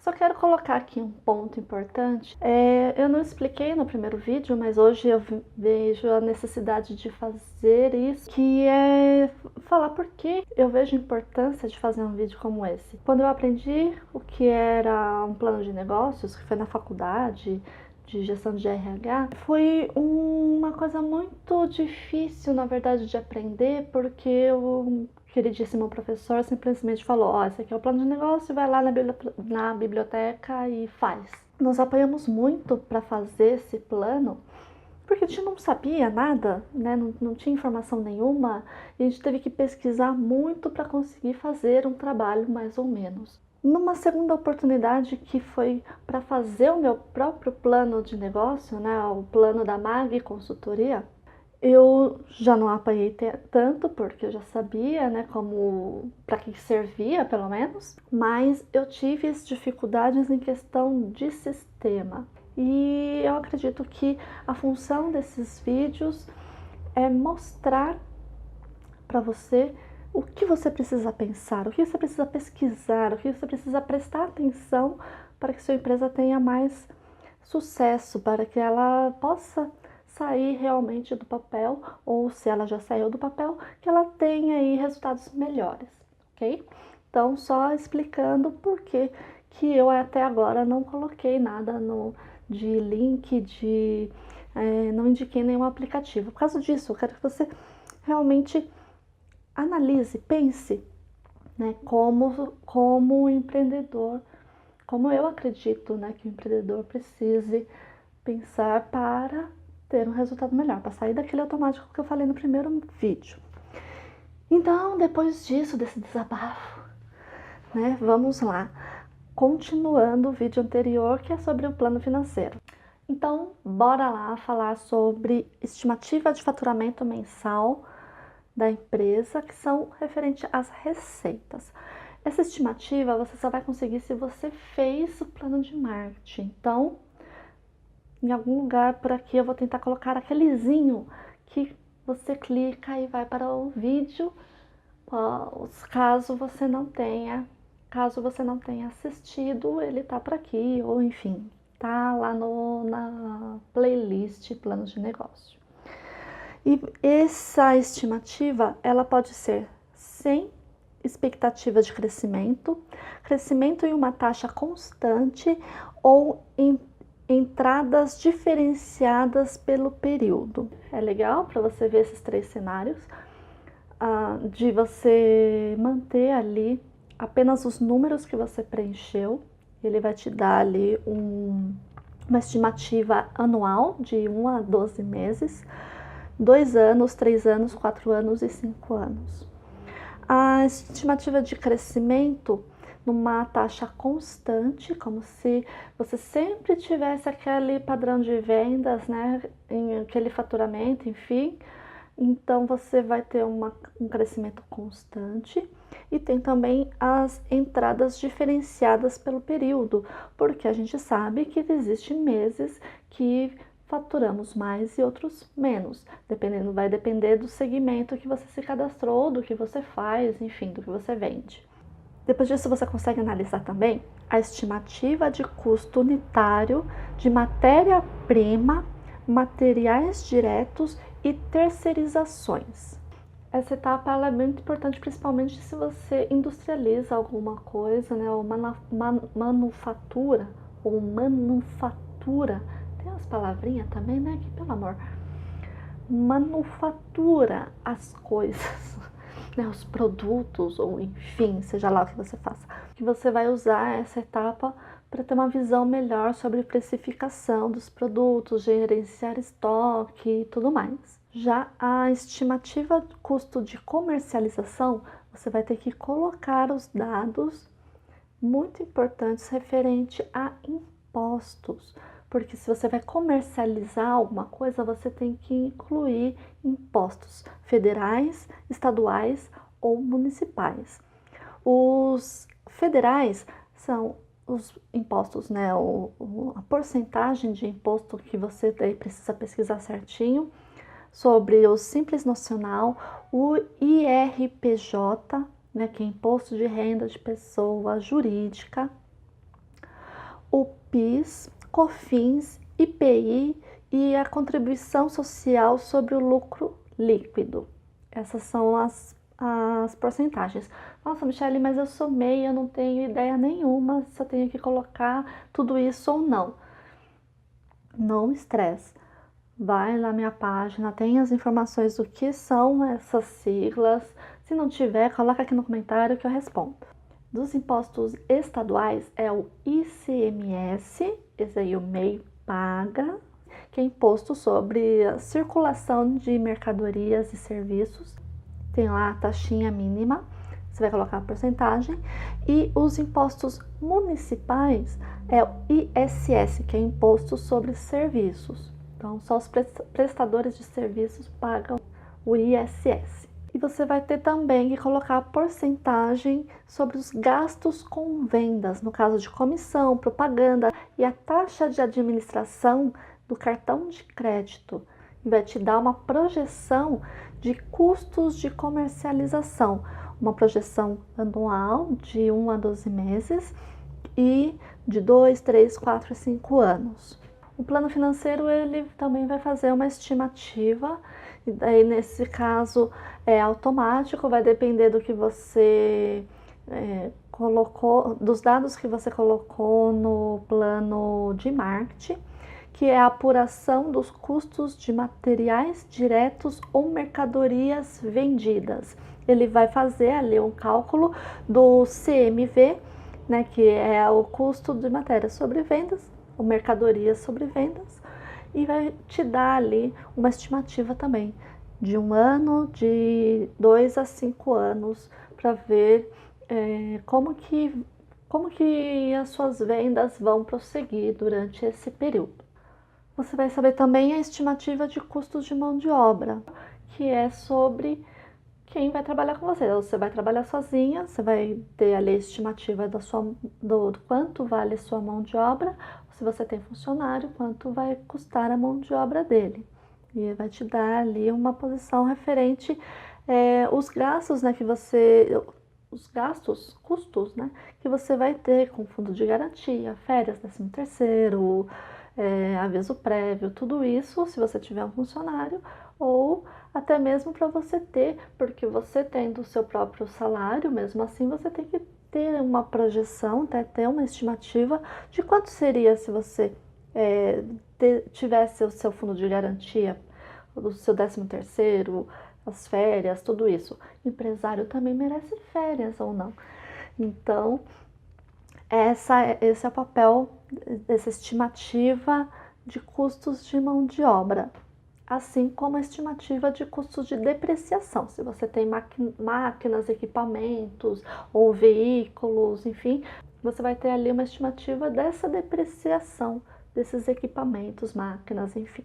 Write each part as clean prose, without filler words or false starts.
Só quero colocar aqui um ponto importante. Eu não expliquei no primeiro vídeo, mas hoje eu vejo a necessidade de fazer isso, que é falar por que eu vejo a importância de fazer um vídeo como esse. Quando eu aprendi o que era um plano de negócios, que foi na faculdade de gestão de RH, foi uma coisa muito difícil, na verdade, de aprender, porque o queridíssimo professor simplesmente falou: ó, esse aqui é o plano de negócio, vai lá na biblioteca e faz. Nós apanhamos muito para fazer esse plano, porque a gente não sabia nada, né? Não tinha informação nenhuma, e a gente teve que pesquisar muito para conseguir fazer um trabalho mais ou menos. Numa segunda oportunidade, que foi para fazer o meu próprio plano de negócio, né, o plano da MAG Consultoria, eu já não apanhei tanto, porque eu já sabia, né, como, para que servia, pelo menos, mas eu tive dificuldades em questão de sistema. E eu acredito que a função desses vídeos é mostrar para você o que você precisa pensar, o que você precisa pesquisar, o que você precisa prestar atenção para que sua empresa tenha mais sucesso, para que ela possa sair realmente do papel, ou se ela já saiu do papel, que ela tenha aí resultados melhores, ok? Então, só explicando por que eu até agora não coloquei nada de link, não indiquei nenhum aplicativo. Por causa disso, eu quero que você realmente analise, pense, né, como empreendedor, como eu acredito, né, que o empreendedor precise pensar para ter um resultado melhor, para sair daquele automático que eu falei no primeiro vídeo. Então, depois disso, desse desabafo, né, vamos lá, continuando o vídeo anterior, que é sobre o plano financeiro. Então, bora lá falar sobre estimativa de faturamento mensal da empresa, que são referente às receitas. Essa estimativa você só vai conseguir se você fez o plano de marketing. Então, em algum lugar por aqui eu vou tentar colocar aquelezinho que você clica e vai para o vídeo, caso você não tenha assistido, ele tá por aqui, ou enfim, tá lá na playlist Planos de Negócio. E essa estimativa, ela pode ser sem expectativa de crescimento em uma taxa constante, ou em entradas diferenciadas pelo período. É legal para você ver esses três cenários, de você manter ali apenas os números que você preencheu. Ele vai te dar ali uma estimativa anual de 1 a 12 meses, 2 anos, 3 anos, 4 anos e 5 anos. A estimativa de crescimento numa taxa constante, como se você sempre tivesse aquele padrão de vendas, né, em aquele faturamento, enfim. Então você vai ter um crescimento constante. E tem também as entradas diferenciadas pelo período, porque a gente sabe que existem meses que faturamos mais e outros menos, vai depender do segmento que você se cadastrou, do que você faz, enfim, do que você vende. Depois disso, você consegue analisar também a estimativa de custo unitário de matéria-prima, materiais diretos e terceirizações. Essa etapa ela é muito importante, principalmente se você industrializa alguma coisa, né, ou manufatura, tem umas palavrinhas também, né, que pelo amor, manufatura as coisas, né, os produtos, ou enfim, seja lá o que você faça, que você vai usar essa etapa para ter uma visão melhor sobre precificação dos produtos, gerenciar estoque e tudo mais. Já a estimativa do custo de comercialização, você vai ter que colocar os dados muito importantes referente a impostos, porque se você vai comercializar alguma coisa, você tem que incluir impostos federais, estaduais ou municipais. Os federais são os impostos, né, a porcentagem de imposto que você daí precisa pesquisar certinho, sobre o Simples Nacional, o IRPJ, né, que é Imposto de Renda de Pessoa Jurídica, PIS, COFINS, IPI e a contribuição social sobre o lucro líquido. Essas são as porcentagens. Nossa, Michele, mas eu sou MEI, eu não tenho ideia nenhuma se eu tenho que colocar tudo isso ou não. Não estresse. Vai na minha página, tem as informações do que são essas siglas. Se não tiver, coloca aqui no comentário que eu respondo. Dos impostos estaduais é o ICMS, esse aí o MEI paga, que é imposto sobre a circulação de mercadorias e serviços. Tem lá a taxinha mínima, você vai colocar a porcentagem. E os impostos municipais é o ISS, que é imposto sobre serviços. Então, só os prestadores de serviços pagam o ISS. E você vai ter também que colocar a porcentagem sobre os gastos com vendas, no caso de comissão, propaganda e a taxa de administração do cartão de crédito. E vai te dar uma projeção de custos de comercialização, uma projeção anual de 1 a 12 meses e de 2, 3, 4 e 5 anos. O plano financeiro ele também vai fazer uma estimativa, e daí nesse caso é automático, vai depender do que você colocou, dos dados que você colocou no plano de marketing, que é a apuração dos custos de materiais diretos ou mercadorias vendidas. Ele vai fazer ali um cálculo do CMV, né, que é o custo de matéria sobre vendas, ou mercadorias sobre vendas, e vai te dar ali uma estimativa também de 1 ano, de 2 a 5 anos, para ver como que as suas vendas vão prosseguir durante esse período. Você vai saber também a estimativa de custos de mão de obra, que é sobre quem vai trabalhar com você. Você vai trabalhar sozinha, você vai ter ali a estimativa do quanto vale a sua mão de obra. Se você tem funcionário, quanto vai custar a mão de obra dele. E vai te dar ali uma posição referente os gastos, né, custos, né, que você vai ter com fundo de garantia, férias, 13º, aviso prévio, tudo isso, se você tiver um funcionário, ou até mesmo para você ter, porque você tendo o seu próprio salário, mesmo assim você tem que ter uma projeção, ter uma estimativa de quanto seria se você tivesse o seu fundo de garantia, o seu 13º, as férias, tudo isso. O empresário também merece férias ou não. Então, esse é o papel dessa estimativa de custos de mão de obra, assim como a estimativa de custos de depreciação. Se você tem máquinas, equipamentos ou veículos, enfim, você vai ter ali uma estimativa dessa depreciação desses equipamentos, máquinas, enfim.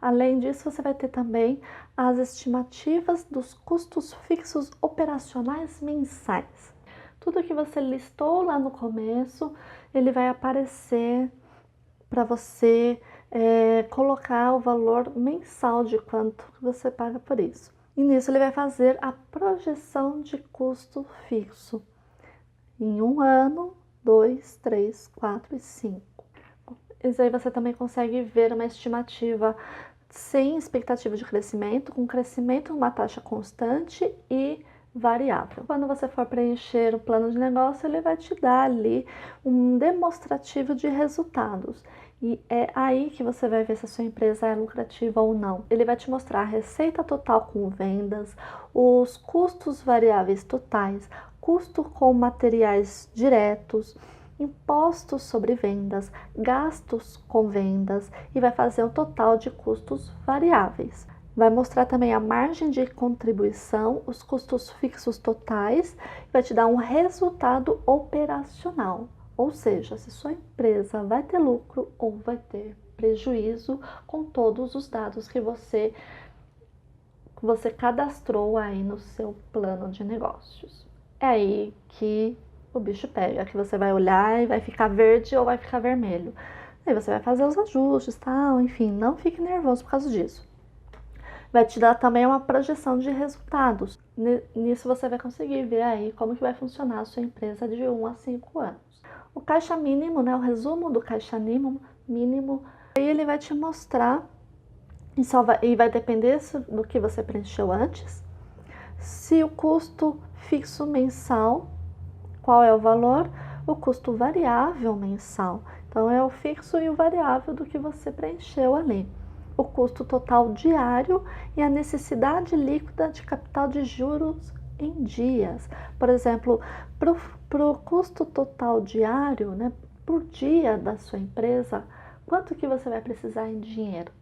Além disso, você vai ter também as estimativas dos custos fixos operacionais mensais. Tudo que você listou lá no começo, ele vai aparecer para você colocar o valor mensal de quanto você paga por isso. E nisso ele vai fazer a projeção de custo fixo em 1 ano, 2, 3, 4 e 5. Isso aí você também consegue ver uma estimativa sem expectativa de crescimento, com crescimento numa taxa constante e variável. Quando você for preencher o plano de negócio, ele vai te dar ali um demonstrativo de resultados. E é aí que você vai ver se a sua empresa é lucrativa ou não. Ele vai te mostrar a receita total com vendas, os custos variáveis totais, custo com materiais diretos, impostos sobre vendas, gastos com vendas e vai fazer um total de custos variáveis. Vai mostrar também a margem de contribuição, os custos fixos totais, vai te dar um resultado operacional. Ou seja, se sua empresa vai ter lucro ou vai ter prejuízo com todos os dados que você cadastrou aí no seu plano de negócios. É aí que o bicho pega, que você vai olhar e vai ficar verde ou vai ficar vermelho. Aí você vai fazer os ajustes, tal, enfim, não fique nervoso por causa disso. Vai te dar também uma projeção de resultados. Nisso você vai conseguir ver aí como que vai funcionar a sua empresa de 1 a 5 anos. O caixa mínimo, né, o resumo do caixa mínimo, aí ele vai te mostrar, e vai depender do que você preencheu antes, se o custo fixo mensal, qual é o valor, o custo variável mensal. Então, é o fixo e o variável do que você preencheu ali. O custo total diário e a necessidade líquida de capital de juros em dias. Por exemplo, para o custo total diário, né, por dia da sua empresa, quanto que você vai precisar em dinheiro?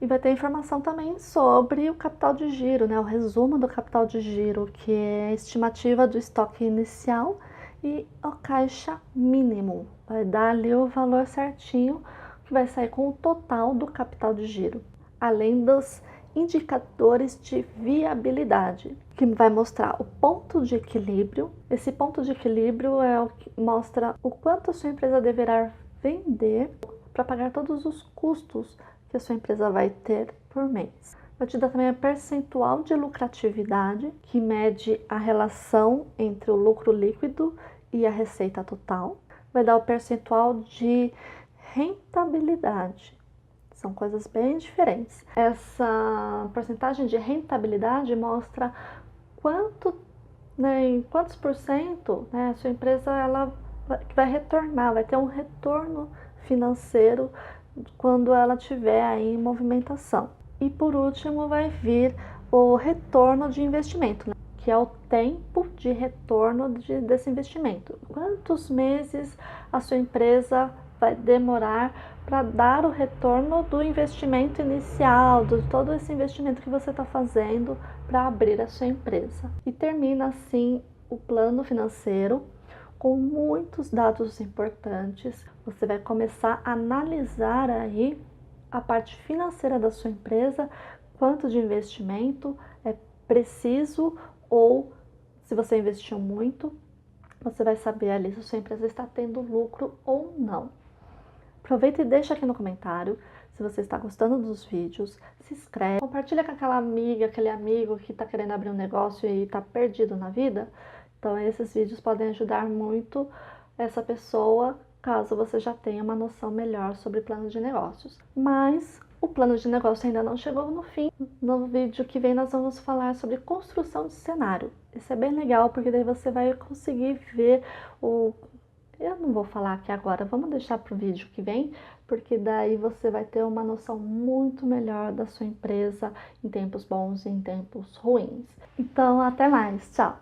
E vai ter informação também sobre o capital de giro, né, o resumo do capital de giro, que é a estimativa do estoque inicial, e o caixa mínimo. Vai dar ali o valor certinho, que vai sair com o total do capital de giro. Além dos indicadores de viabilidade, que vai mostrar o ponto de equilíbrio. Esse ponto de equilíbrio é o que mostra o quanto a sua empresa deverá vender para pagar todos os custos que a sua empresa vai ter por mês. Vai te dar também a percentual de lucratividade, que mede a relação entre o lucro líquido e a receita total. Vai dar o percentual de rentabilidade. São coisas bem diferentes. Essa porcentagem de rentabilidade mostra quanto, né, em quantos por cento, né, a sua empresa ela vai retornar, vai ter um retorno financeiro quando ela estiver aí em movimentação. E por último vai vir o retorno de investimento, né, que é o tempo de retorno desse investimento. Quantos meses a sua empresa vai demorar para dar o retorno do investimento inicial, de todo esse investimento que você está fazendo para abrir a sua empresa. E termina assim o plano financeiro com muitos dados importantes. Você vai começar a analisar aí a parte financeira da sua empresa, quanto de investimento é preciso, ou se você investiu muito, você vai saber ali se a sua empresa está tendo lucro ou não. Aproveita e deixa aqui no comentário se você está gostando dos vídeos, se inscreve, compartilha com aquela amiga, aquele amigo que está querendo abrir um negócio e está perdido na vida. Então esses vídeos podem ajudar muito essa pessoa, caso você já tenha uma noção melhor sobre plano de negócios. Mas o plano de negócio ainda não chegou no fim. No vídeo que vem nós vamos falar sobre construção de cenário. Isso é bem legal, porque daí você vai conseguir ver o... Eu não vou falar aqui agora, vamos deixar para o vídeo que vem, porque daí você vai ter uma noção muito melhor da sua empresa em tempos bons e em tempos ruins. Então, até mais, tchau!